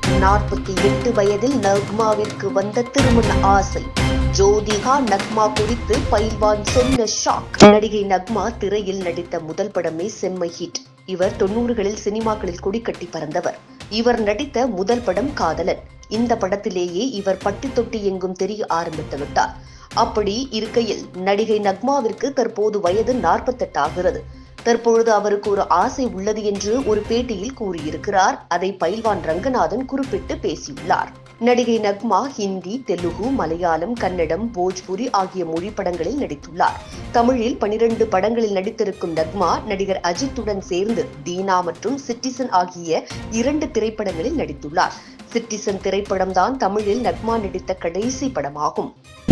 48 வயதில் நக்மாவிற்கு வந்த திருமண ஆசை. ஜோதிகா நக்மா குறித்து பைல்வான் சொன்ன ஷாக். நடிகை நக்மா திரையில் நடித்த முதல் படமே செம்ம ஹிட். இவர் 90களில் சினிமாக்களில் கொடிக்கட்டி பறந்தவர். இவர் நடித்த முதல் படம் காதலன். இந்த படத்திலேயே இவர் பட்டி தொட்டி எங்கும் தெரிய ஆரம்பித்து விட்டார். அப்படி இருக்கையில் நடிகை நக்மாவிற்கு தற்போது வயது 48 ஆகிறது. தற்பொழுது அவருக்கு ஒரு ஆசை உள்ளது என்று ஒரு பேட்டியில் கூறியிருக்கிறார். அதை பைல்வான் ரங்கநாதன் குறிப்பிட்டு பேசியுள்ளார். நடிகை நக்மா ஹிந்தி, தெலுங்கு, மலையாளம், கன்னடம், போஜ்புரி ஆகிய மொழி படங்களில் நடித்துள்ளார். தமிழில் 12 படங்களில் நடித்திருக்கும் நக்மா நடிகர் அஜித்துடன் சேர்ந்து தீனா மற்றும் சிட்டிசன் ஆகிய 2 திரைப்படங்களில் நடித்துள்ளார். சிட்டிசன் திரைப்படம் தான் தமிழில் நக்மா நடித்த கடைசி படமாகும்.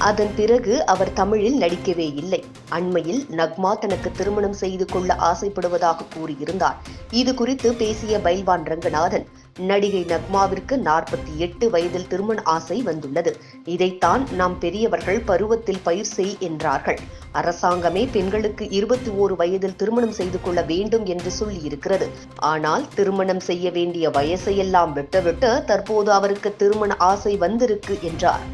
அதன் பிறகு அவர் தமிழில் நடிக்கவே இல்லை. அண்மையில் நக்மா தனக்கு திருமணம் செய்து கொள்ள ஆசைப்படுவதாக கூறியிருந்தார். இது குறித்து பேசிய பைல்வான் ரங்கநாதன், நடிகை நக்மாவிற்கு 48 வயதில் திருமண ஆசை வந்துள்ளது. இதைத்தான் நாம் பெரியவர்கள் பருவத்தில் பயிர் செய் என்றார்கள். அரசாங்கமே பெண்களுக்கு 21 வயதில் திருமணம் செய்து கொள்ள வேண்டும் என்று சொல்லியிருக்கிறது. ஆனால் திருமணம் செய்ய வேண்டிய வயசையெல்லாம் விட்டுவிட்டு தற்போது அவருக்கு திருமண ஆசை வந்திருக்கு என்றார்.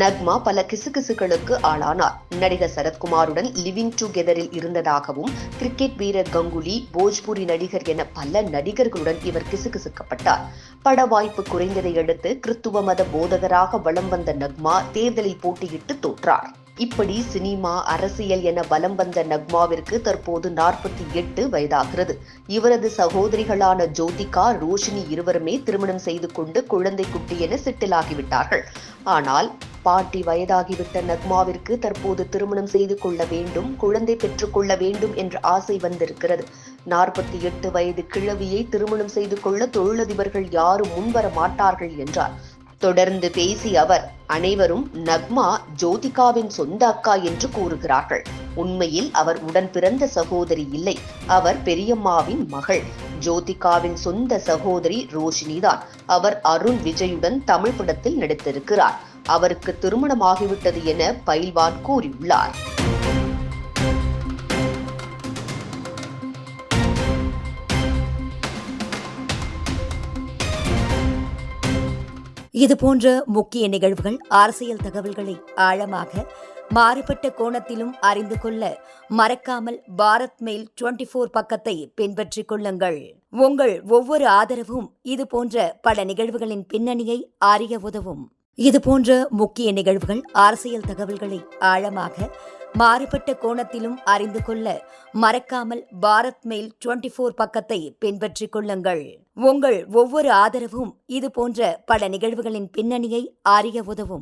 நக்மா பல கிசுகிசுகளுக்கு ஆளானார். நடிகர் சரத்குமாருடன் லிவிங் டுகெதரில் இருந்ததாகவும், கிரிக்கெட் வீரர் கங்குலி, போஜ்புரி நடிகர் என பல நடிகர்களுடன் இவர் கிசுகிசுக்கப்பட்டார். பட வாய்ப்பு குறைந்ததை அடுத்து கிறித்துவ மத போதகராக வலம் வந்த நக்மா தேர்தலில் போட்டியிட்டு தோற்றார். இப்படி சினிமா, அரசியல் என வலம் வந்த நக்மாவிற்கு தற்போது 48 வயதாகிறது. இவரது சகோதரிகளான ஜோதிகா, ரோஷினி இருவருமே திருமணம் செய்து கொண்டு குழந்தை குட்டி என செட்டிலாகிவிட்டார்கள். ஆனால் பாட்டி வயதாகிவிட்ட நக்மாவிற்கு தற்போது திருமணம் செய்து கொள்ள வேண்டும், குழந்தை பெற்றுக் கொள்ள வேண்டும் என்ற ஆசை வந்திருக்கிறது. 48 வயது கிழவியை திருமணம் செய்து கொள்ள தொழிலதிபர்கள் யாரும் முன்வர மாட்டார்கள் என்றார். தொடர்ந்து பேசிய அவர், அனைவரும் நக்மா ஜோதிகாவின் சொந்த அக்கா என்று கூறுகிறார்கள். உண்மையில் அவர் உடன் பிறந்த சகோதரி இல்லை, அவர் பெரியம்மாவின் மகள். ஜோதிகாவின் சொந்த சகோதரி ரோஷினிதான். அவர் அருண் விஜயுடன் தமிழ் படத்தில் நடித்திருக்கிறார். அவருக்கு திருமணமாகிவிட்டது என பைல்வான் கூறியுள்ளார். இதுபோன்ற முக்கிய நிகழ்வுகள், அரசியல் தகவல்களை ஆழமாக, மாறுபட்ட கோணத்திலும் அறிந்து கொள்ள மறக்காமல் பாரத் மெயில் 24 பக்கத்தை பின்பற்றிக் கொள்ளுங்கள். உங்கள் ஒவ்வொரு ஆதரவும் இதுபோன்ற பல நிகழ்வுகளின் பின்னணியை அறிய உதவும். இதுபோன்ற முக்கிய நிகழ்வுகள், அரசியல் தகவல்களை ஆழமாக, மாறுபட்ட கோணத்திலும் அறிந்து கொள்ள மறக்காமல் பாரத் மெயில் 24 பக்கத்தை பின்பற்றிக் கொள்ளுங்கள். உங்கள் ஒவ்வொரு ஆதரவும் இதுபோன்ற பல நிகழ்வுகளின் பின்னணியை அறிய உதவும்.